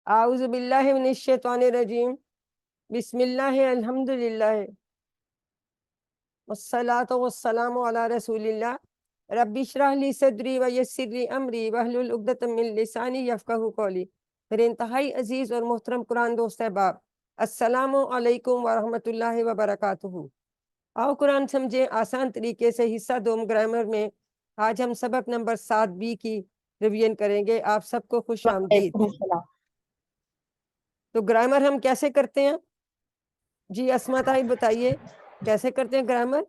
اعوذ باللہ من الشیطان الرجیم، بسم اللہ الحمدللہ والصلاة والسلام علی رسول اللہ، رب اشرح لی صدری ویسر لی امری واحلل عقدۃ من لسانی یفقہوا قولی۔ میرے انتہائی عزیز اور محترم قرآن دوست احباب، السلام علیکم ورحمۃ اللہ وبرکاتہ۔ آؤ قرآن سمجھیں آسان طریقے سے حصہ دوم گرامر میں۔ آج ہم سبق نمبر 7B کی ریویژن کریں گے۔ آپ سب کو خوش آمدید۔ وعلیکم السلام۔ تو گرامر ہم کیسے کرتے ہیں؟ جی اسما طاہر بتائیے کیسے کرتے ہیں گرامر؟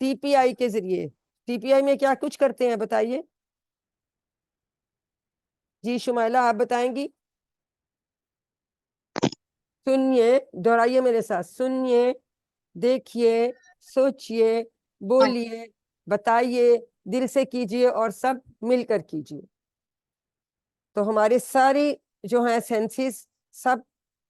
ٹی پی آئی کے ذریعے۔ ٹی پی آئی میں کیا کچھ کرتے ہیں بتائیے؟ جی شمائلہ آپ بتائیں گی؟ سنیے، دہرائیے میرے ساتھ، سنیے، دیکھیے، سوچئے، بولیے، بتائیے، دل سے کیجئے اور سب مل کر کیجئے۔ تو ہمارے ساری جو ہیں سینسز، سب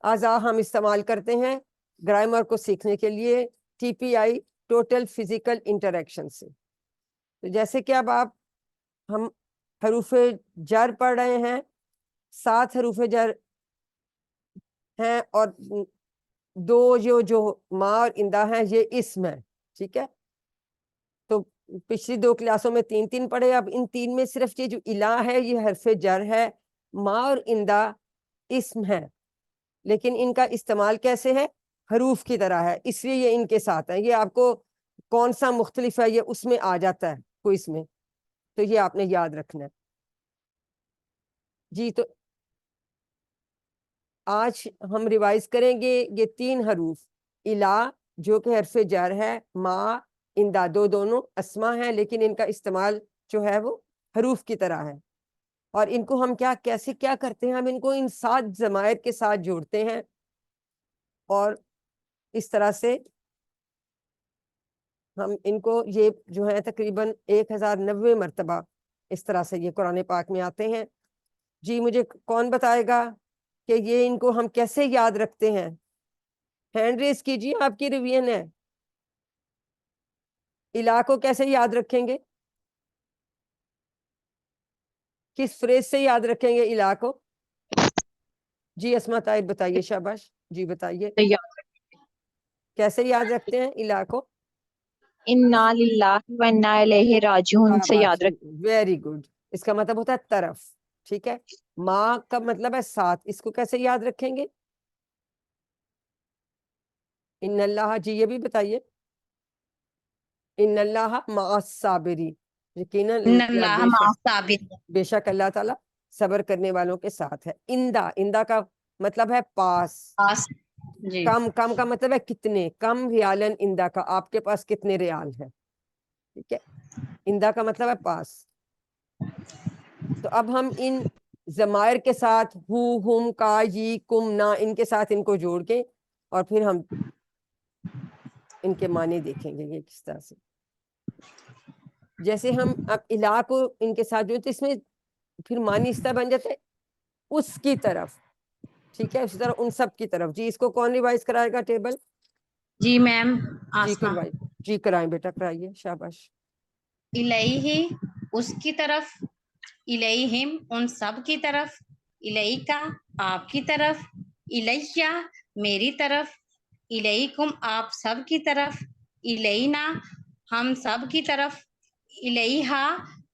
اعضاء ہم استعمال کرتے ہیں گرامر کو سیکھنے کے لیے ٹی پی آئی، ٹوٹل فزیکل انٹریکشن سے۔ تو جیسے کہ اب ہم حروف جر پڑھ رہے ہیں، 7 حروف جر ہیں اور 2 جو ما اور اندا ہیں یہ اسم ہے، ٹھیک ہے؟ تو پچھلی 2 کلاسوں میں 3 پڑھے، اب ان 3 میں صرف یہ جو الہ ہے یہ حرف جر ہے، ما اور اندا اسم ہے، لیکن ان کا استعمال کیسے ہے؟ حروف کی طرح ہے، اس لیے یہ ان کے ساتھ ہے۔ یہ آپ کو کون سا مختلف ہے یہ اس میں آ جاتا ہے کوئز میں، تو یہ آپ نے یاد رکھنا ہے۔ جی تو آج ہم ریوائز کریں گے یہ 3 حروف، الہ جو کہ حرف جر ہے، ما، اندا، دونوں اسما ہیں لیکن ان کا استعمال جو ہے وہ حروف کی طرح ہے۔ اور ان کو ہم کیسے کیا کرتے ہیں؟ ہم ان کو ان 7 ضمائر کے ساتھ جوڑتے ہیں اور اس طرح سے ہم ان کو یہ جو ہے تقریباً 1090 مرتبہ اس طرح سے یہ قرآن پاک میں آتے ہیں۔ جی مجھے کون بتائے گا کہ یہ ان کو ہم کیسے یاد رکھتے ہیں؟ ہینڈ ریز کیجیے، آپ کی ریویژن ہے۔ الہ کو کیسے یاد رکھیں گے؟ کس فریز سے یاد رکھیں گے الہ کو؟ جی اسما طاہر بتائیے، شاباش، جی بتائیے کیسے یاد رکھتے ہیں الہ کو؟ انا للہ و انا الیہ راجعون سے یاد رکھ۔ ویری گڈ، اس کا مطلب ہوتا ہے طرف، ٹھیک ہے؟ ماں کا مطلب ہے ساتھ، اس کو کیسے یاد رکھیں گے؟ ان اللہ، جی یہ بھی بتائیے، ان اللہ مع الصابرین، یقیناً ان اللہ مع الصابرین۔ بے شک اللہ تعالیٰ صبر کرنے والوں کے ساتھ ہے۔ اندا کا مطلب ہے پاس، جی کم کا مطلب ہے کتنے، کم ریالن اندا کا، آپ کے پاس کتنے ریال ہے، ٹھیک ہے؟ اندا کا مطلب ہے پاس۔ تو اب ہم ان ضمائر کے ساتھ ہو، ہم، کا، یہ، کم، نا، ان کے ساتھ ان کو جوڑ کے اور پھر ہم ان کے معنی دیکھیں گے یہ کس طرح سے۔ جیسے ہم اب الہ کو ان کے ساتھ جوڑتے، اس میں پھر معنی اس طرح بن جاتا ہے اس کی طرف، ٹھیک ہے؟ اسی طرح ان سب کی طرف۔ جی اس کو کون ریوائز کرائے گا ٹیبل؟ جی میم جی آسما۔ کروائی، جی کرائیں بیٹا، کرائیے، شاباش۔ الیہ اس کی طرف، الیہم ان سب کی طرف، الیکا آپ کی طرف، الیہ میری طرف، الیکم آپ سب کی طرف، الینا ہم سب کی طرف، الیہا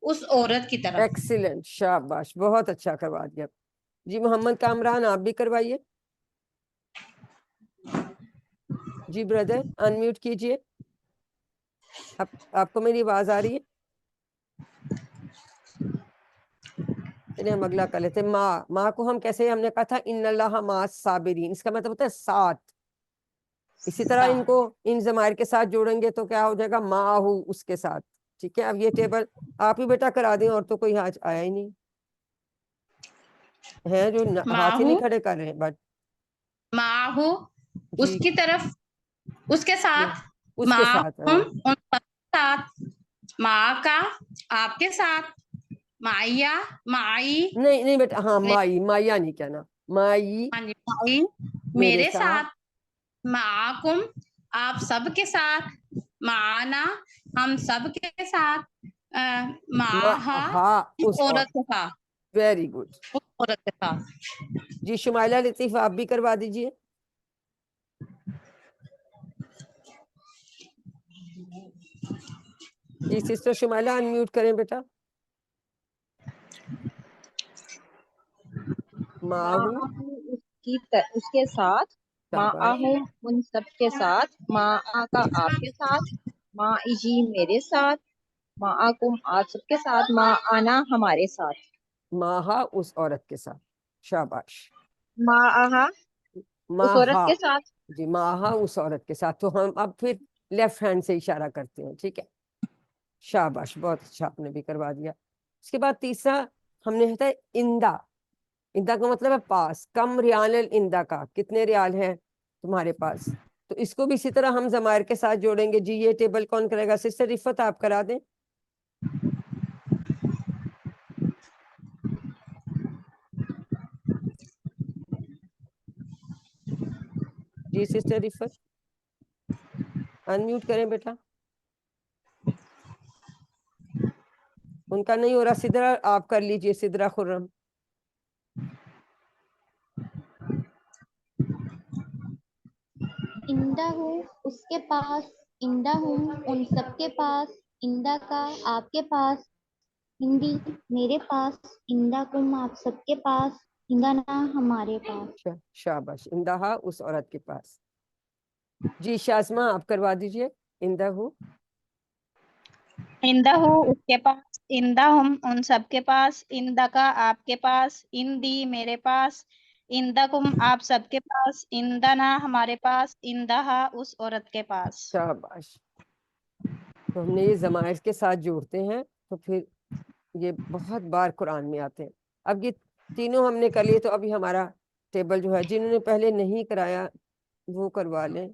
اس عورت کی طرف۔ ایکسیلنٹ، شاباش، بہت اچھا کروا دیا۔ جی محمد کامران آپ بھی کروائیے۔ جی بردر انمیوٹ کیجئے، آپ کو میری آواز آ رہی ہے؟ چلیے ہم اگلا کر لیتے ہیں۔ ماں کو ہم کیسے، ہم نے کہا تھا ان اللہ مع الصابرین، اس کا مطلب ہوتا ہے ساتھ۔ اسی طرح ان کو ان ضمائر کے ساتھ جوڑیں گے تو کیا ہو جائے گا؟ معہو، اس کے ساتھ، ٹھیک ہے؟ اب یہ ٹیبل آپ ہی بیٹا کرا دیں، اور تو کوئی آج آیا ہی نہیں ہے جو ہاتھ ہی ماہو نہیں کھڑے کر رہے ہیں، بٹ ماہو اس جی کی طرف، اس کے ساتھ، اس کے ساتھ، معہم ان سب کے ساتھ، ماں کا آپ کے ساتھ، معیہ معی، نہیں بیٹا، ہاں مائی، مائیا نہیں کہنا، مائی ہاں جی معی میرے میرے ساتھ، ساتھ، معکم آپ سب کے ساتھ، معنا ہم سب کے ساتھ، معہا ہاں اس اس اور عورت کے ساتھ۔ Very good. उस औरत के साथ। जी शुमाइला लतीफ आप भी करवा दीजिए। जी सिस्टर शुमाइला अनम्यूट करें बेटा। माहू उसके साथ, माँ शाबाश हूँ उन सब के साथ, माँ का आपके साथ, माँ इजी मेरे साथ, माँ आकुम आप सबके साथ, माँ आना हमारे साथ, माहा उस औरत के साथ। शाबाश। माँ आहा उस औरत माहा के साथ। जी माहा उस औरत के साथ। तो हम अब फिर लेफ्ट हैंड से इशारा करते हैं, ठीक है। शाबाश बहुत अच्छा, आपने भी करवा दिया। उसके बाद तीसरा हमने है इंदा। इंदा का मतलब है पास। कम रियाल इंदा का, कितने रियाल हैं तुम्हारे पास। तो इसको भी इसी तरह हम जमायर के साथ जोड़ेंगे। जी ये टेबल कौन करेगा? सिस्टर रिफत आप करा दें। जी सिस्टर रिफत अनम्यूट करें बेटा। उनका नहीं हो रहा। सिदरा आप कर लीजिए, सिदरा खुर्रम। इंदा हूँ उसके पास, इंदा हूँ उन सबके पास, इंदा का आपके पास, हिंदी मेरे पास, इंदा कुम आप सबके पास, इंदा ना हमारे पास। शाबाश। इंदहा उस औरत के पास। जी शाज़मा आप करवा दीजिए। इंदा हो इंदा हूँ उसके पास, इंदा हम उन सबके पास, इंदा का आपके पास, इंदी मेरे पास, इंदा कुम आप सबके पास, इंदा ना हमारे पास, इंदा उस औरत के पास। शाबाश। तो हमने ये जमाइर के साथ जोड़ते हैं तो फिर ये बहुत बार कुरान में आते हैं। अब ये तीनों हमने कर लिए, तो अभी हमारा टेबल जो है, जिन्होंने पहले नहीं कराया वो करवा लें।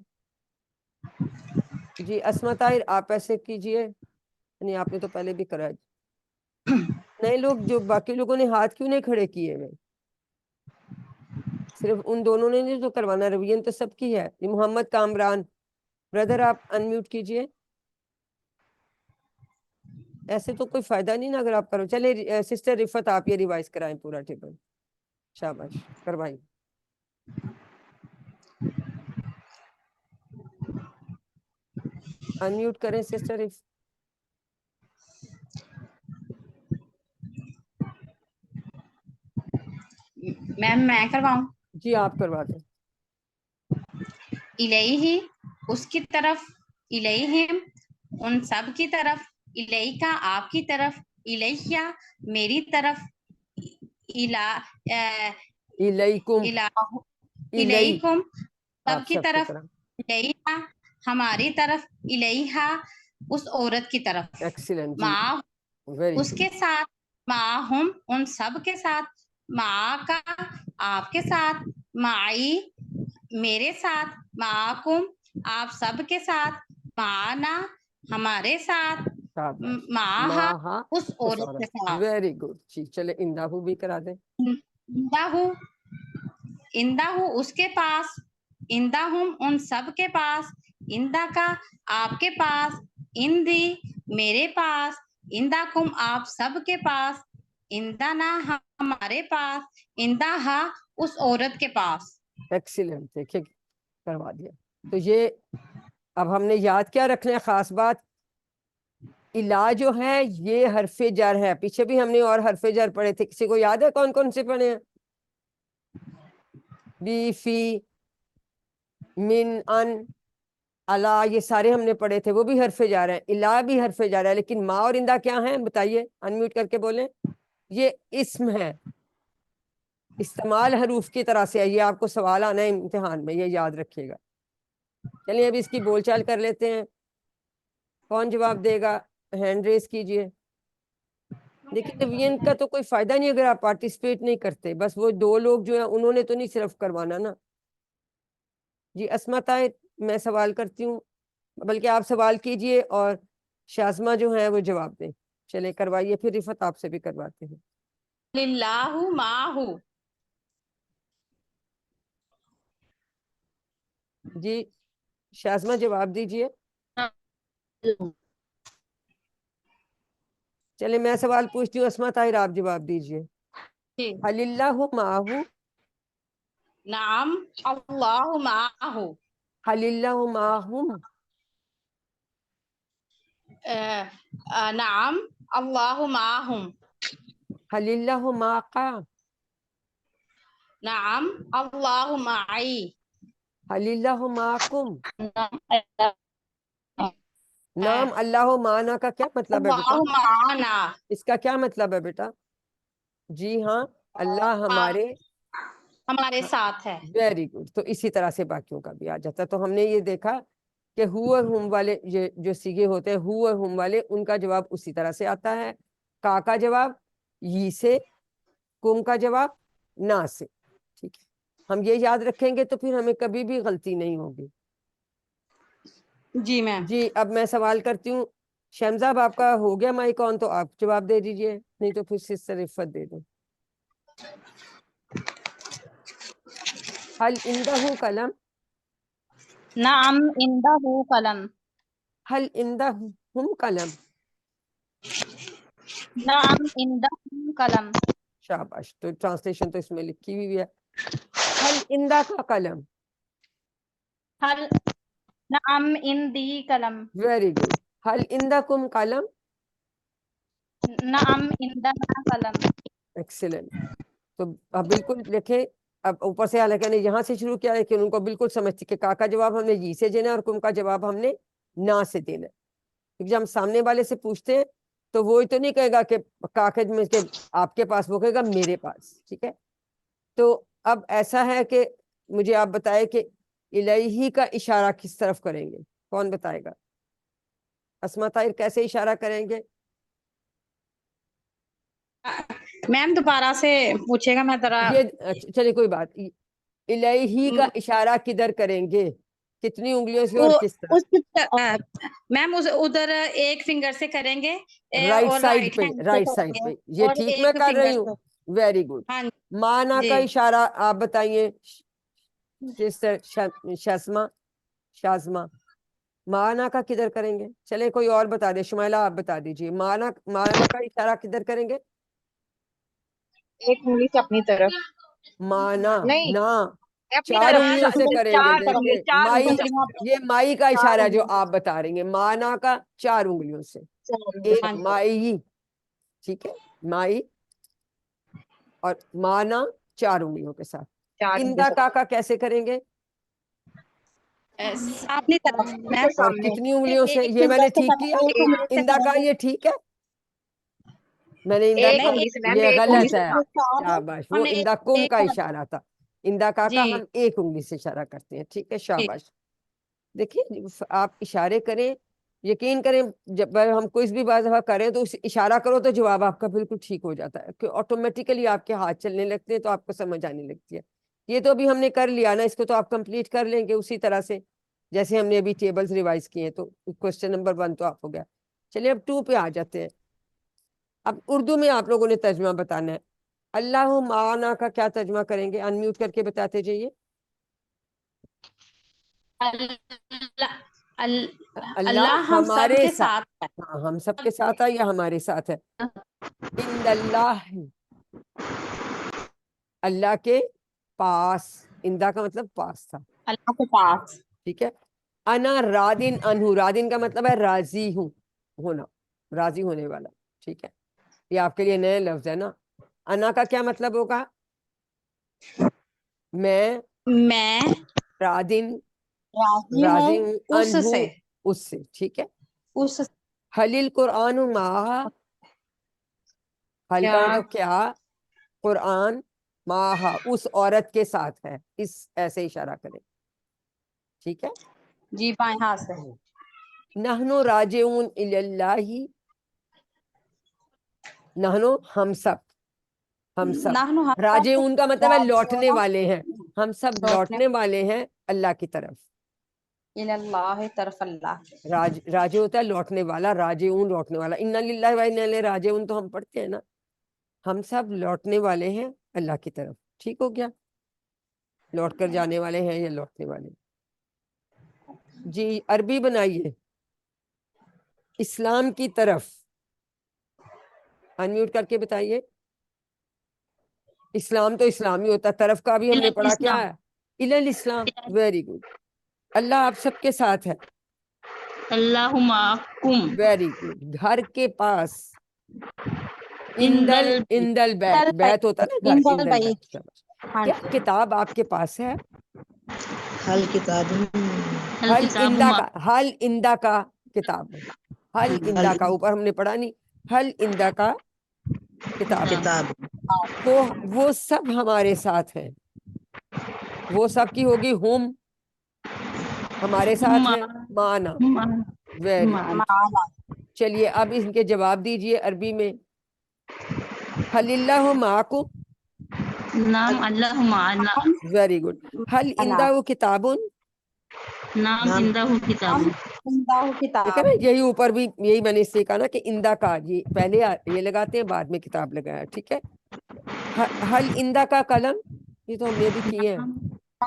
जी अस्मा ताहिर आप ऐसे कीजिए। नहीं आपने तो पहले भी कराया। नए लोग जो बाकी लोगों ने हाथ क्यों नहीं खड़े किए हुए? सिर्फ उन दोनों ने नहीं तो करवाना, रवियन तो सबकी है। ये मोहम्मद कामरान ब्रदर आप अनम्यूट कीजिए। ऐसे तो कोई फायदा नहीं ना अगर आप करो। चले सिस्टर रिफत आप ये रिवाइज कराएं पूरा टेबल। शाबाश करवाइए। अनम्यूट करें सिस्टर रिफ। मैम मैं करवाऊं? जी आप करवा दें। इलैही उसकी तरफ, इलैहिम उन सब की तरफ, इलैका आपकी तरफ, इलैया मेरी तरफ, इला इलैकुम इलाहु इलै इलैकुम आप सबकी सबकी तरफ, तरफ। इलैहा हमारी तरफ, इलैहा उस औरत की तरफ, एक्सीलेंट जी माँ वेरी गुड। उसके साथ, माँ हम उन सब के साथ, माँ का आपके साथ, माई मेरे साथ, माकुम आप सब के साथ, माना हमारे साथ, शाबाश। माहा माहा उस उस औरत के औरत। साथ। वेरी गुड जी। चले इंदाहू भी करा दें। इंदाहू इंदाहू उसके पास, इंदाहुम उन सब के पास, इंदा का आपके पास, इंदी मेरे पास, इंदाकुम आप सब के पास, इंदाना हमारे पास, इंदाहा उस औरत के पास। एक्सीलेंट देखिए करवा दिया। तो ये अब हमने याद क्या रखना है खास बात, इला जो है ये हरफे जर है। पीछे भी हमने और हरफे जर पढ़े थे, किसी को याद है कौन कौन से पढ़े हैं? बी फी मिन अन अला ये सारे हमने पढ़े थे, वो भी हरफे जा रहे हैं। इला भी हरफे जा रहा है। लेकिन माँ और इंदा क्या है बताइए, अनम्यूट करके बोलें। ये इस्म है, इस्तेमाल हरूफ की तरह से है। ये आपको सवाल आना है इम्तिहान में, ये याद रखिएगा। चलिए अब इसकी बोलचाल कर लेते हैं। कौन जवाब देगा? हैंड रेस कीजिए। देखिए रिवीजन का तो कोई फायदा नहीं अगर आप पार्टिसिपेट नहीं करते। बस वो दो लोग जो है उन्होंने तो नहीं सिर्फ करवाना ना। जी अस्मा ताहिर मैं सवाल करती हूँ, बल्कि आप सवाल कीजिए और शाज़मा जो है वो जवाब दें। चले करवाइए, फिर रिफत आपसे भी करवाते हैं। लिल्लाहु माहु जी शाज़मा जवाब दीजिए। चले मैं सवाल पूछती हूँ, अस्मा ताहिर आप जवाब दीजिए। जी हलिल्लाहु माहु, नाम अल्लाहु माहु, हलिल्लाहु माहुम, नाम अल्लाहु माहुम, हलिल्लाहु माका, नाम अल्लाहु माई, हलिल्लाहु माकुम। नाम अल्लाह नाम अल्लाह माना का क्या मतलब है बेटा? अल्लाहु माना, इसका क्या मतलब है बेटा? जी हाँ, अल्लाह हमारे, हमारे साथ है। Very good. तो इसी तरह से बाकियों का भी आ जाता है। तो हमने ये देखा कि हु और हुम वाले ये जो सीगे होते हैं, हु और हुम वाले, उनका जवाब उसी तरह से आता है। का जवाब ये से, कुम का जवाब ना से। ठीक है, हम ये याद रखेंगे तो फिर हमें कभी भी गलती नहीं होगी। जी मैम। जी, अब मैं सवाल करती हूँ। शमजाब, आपका हो गया माइक ऑन, तो आप जवाब दे दीजिए, नहीं तो फिर सिस्टर इफ़त दे दो। हल इंदहु कलम, नाम इंदहु कलम, हल इंदहुम कलम। नाम इंदहु कलम, शाबाश। तो ट्रांसलेशन तो इसमें लिखी हुई है। हल इंदा का कलम, हल नाम इंदी कलम, वेरी गुड। हल इंदा कुम कलम, नाम इंदना कलम। एक्सीलेंट। तो अब बिल्कुल देखें, अब ऊपर से हालांकि मैंने यहाँ से शुरू किया, लेकिन उनको बिल्कुल समझती कि का जवाब हमने जी से देना है और कुम का जवाब हमने ना से देना है। क्योंकि जब हम सामने वाले से पूछते हैं तो वो ही तो नहीं कहेगा कि कागज में के आपके पास, वो कहेगा मेरे पास। ठीक है, तो अब ऐसा है कि मुझे आप बताएं कि इलाही का इशारा किस तरफ करेंगे? कौन बताएगा? अस्मा ताहिर, कैसे इशारा करेंगे? मैम दोबारा से पूछेगा, मैं जरा। ये चलिए कोई बात, इलाही का इशारा किधर करेंगे? कितनी उंगलियों से और वो किस तरफ? उस मैम उस उधर एक फिंगर से करेंगे, राइट और साइड राइट पे, हैंड से राइट साइड करेंगे, पे। ये और ठीक मैं एक कर रही फिंगर हूँ? से। Very good. हाँ माना का जी। इशारा आप बताइए सिस्टर शस्मा, शाजमा। माना का किधर करेंगे? चले कोई और बता दे, शुमाइला आप बता दीजिए। माना, माना का इशारा किधर करेंगे? एक उंगली से अपनी तरफ। माना नहीं, ना, अपनी चार तरफ, उंगलियों से करेंगे। चार करेंगे, देखिए चार माई, उंगलियां, ये माई का चार इशारा है जो उंगली, आप बता रही हैं। माना का 4 उंगलियों से, चार उंगली एक हाँ अपनी तरफ। माई, ठीक है, माई, और माना 4 उंगलियों के साथ। चार उंगली इंदा से काका कैसे करेंगे? अपनी तरफ मैम। के और सामने। कितनी उंगलियों से? एक ये फिंगर मैंने से ठीक किया? करेंगे, एक उंगली से इंदा का करेंगे। ये ठीक है? मैंने इंदा एक का, नहीं, उंगली से मैम, ये एक उंगली गलत से है। था। चार है, शाबाश, वो हमने इंदा कुम का एक इशारा था। इंदा काका जी। हम एक उंगली से इशारा करते हैं। ठीक है, ठीक। शाबाश। देखिए, आप इशारे करें, यकीन करें, जब हम कोई भी बात करें तो इशारा करो तो जवाब आपका बिल्कुल ठीक हो जाता है, कि ऑटोमेटिकली आपके हाथ चलने लगते हैं, तो आपको समझ आने लगती है। ये तो अभी हमने कर लिया ना, इसको तो आप कंप्लीट कर लेंगे उसी तरह से जैसे हमने अभी टेबल्स रिवाइज किए। तो क्वेश्चन नंबर 1 तो आप हो गया। चलिए अब 2 पे आ जाते हैं। अब उर्दू में आप लोगों ने तर्जमा बताना है। अल्लाह माना का क्या तर्जमा करेंगे? अनम्यूट करके बताते जाइए। अल्लाह, अल्लाह अल्लाह हम सब हमारे के साथ। साथ है। हाँ, हम सबके साथ है या हमारे साथ है? इंदल्लाह, अल्लाह के पास। इंदा का मतलब पास था। अल्लाह के पास। ठीक है। अना रादिन अनहु, रादिन का मतलब है राजी हूं, होना, राजी होने वाला। ठीक है, ये आपके लिए नए लफ्ज है ना। अना का क्या मतलब होगा? मैं मैं रादिन, राजी हूँ राजी हूं, अनहु, उससे, उससे। ठीक है। उस हलिल कुरान माहा, हल क्या। का मतलब क्या, कुरान माहा उस औरत के साथ है, इस ऐसे इशारा करें। ठीक है। जी बाएं हाथ से। नहनो राजिऊन इलल्लाही, नहनो हम सब, हम सब। नाहनु हम सब राजिऊन का मतलब है लौटने राजिऊन, वाले हैं, हम सब लौटने लौटने वाले हैं अल्लाह की तरफ। इल्लाह तरफ अल्लाह। राजे होता है लौटने वाला, राजिऊन लौटने वाला। इन्ना लिल्लाहि व इन्ना इलैहि राजिऊन तो हम पढ़ते हैं ना। हम सब लौटने वाले हैं अल्लाह की तरफ। ठीक हो गया, लौट कर जाने वाले हैं या लौटने वाले। जी, अरबी बनाइए, इस्लाम की तरफ। अनम्यूट करके बताइए। اسلام تو اسلامی ہوتا ہے, طرف کا بھی ہم نے پڑھا کیا ہے, الل اسلام. Very good. اللہ آپ سب کے ساتھ ہے. اللہ معکم ویری گڈ. گھر کے پاس, اندل بیت, بیت ہوتا ہے نا گھر, اندل اندل بیت. بیت. کیا کتاب آپ کے پاس ہے؟ حل کتاب حل اندہ کا, حل اندہ کا کتاب ہے. حل اندہ کا اوپر ہم نے پڑھا نہیں, حل اندہ کا کتاب ہے. کتاب تو وہ سب ہمارے ساتھ ہیں. وہ سب کی ہوگی ہم, ہمارے ساتھ ہیں مانا. Very good. چلیے اب ان کے جواب دیجئے عربی میں. حل اللہ معکم. نام اللہ معنا ویری گڈ. حل اندہ کتابن. نام اندہ کتاب دیکھا نا, یہی اوپر بھی یہی میں نے اس سے کہا نا کہ اندہ کا, یہ پہلے یہ لگاتے ہیں بعد میں کتاب لگایا. ٹھیک ہے. حل اندہ کا قلم, یہ تو ہم نے بھی کیے ہیں.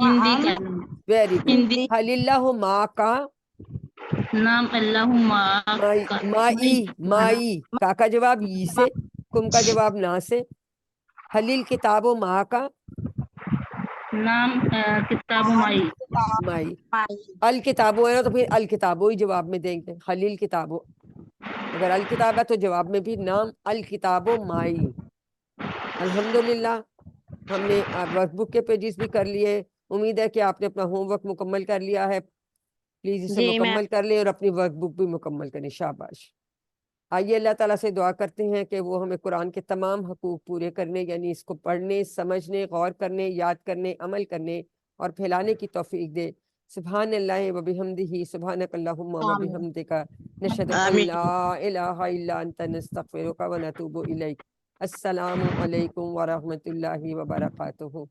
ہندی کا ویری گڈ. ہندی حل اللہ ما کا, نام اللہ مائی, مائی کا کا جواب ای سے, کم کا جواب نا سے. حلیل کتاب و ماں کا, نام کتاب مائی مائی. الکتابو ہے نا تو پھر الکتابو ہی جواب میں دیں گے. خلیل کتابو, اگر الکتاب ہے تو جواب میں بھی نام الکتابو مائی. الحمدللہ ہم نے ورک بک کے پیجز بھی کر لیے. امید ہے کہ آپ نے اپنا ہوم ورک مکمل کر لیا ہے. پلیز اسے جی مکمل کر لیں اور اپنی ورک بک بھی مکمل کریں. شاباش. آئیے اللہ تعالیٰ سے دعا کرتے ہیں کہ وہ ہمیں قرآن کے تمام حقوق پورے کرنے, یعنی اس کو پڑھنے, سمجھنے, غور کرنے, یاد کرنے, عمل کرنے اور پھیلانے کی توفیق دے. سبحان اللہ و بحمدہ, سبحانک اللہم و بحمدک, نشہد ان آمین. لا الہ الا انت, نستغفرک و نتوب الیک. السلام علیکم ورحمۃ اللہ وبرکاتہ.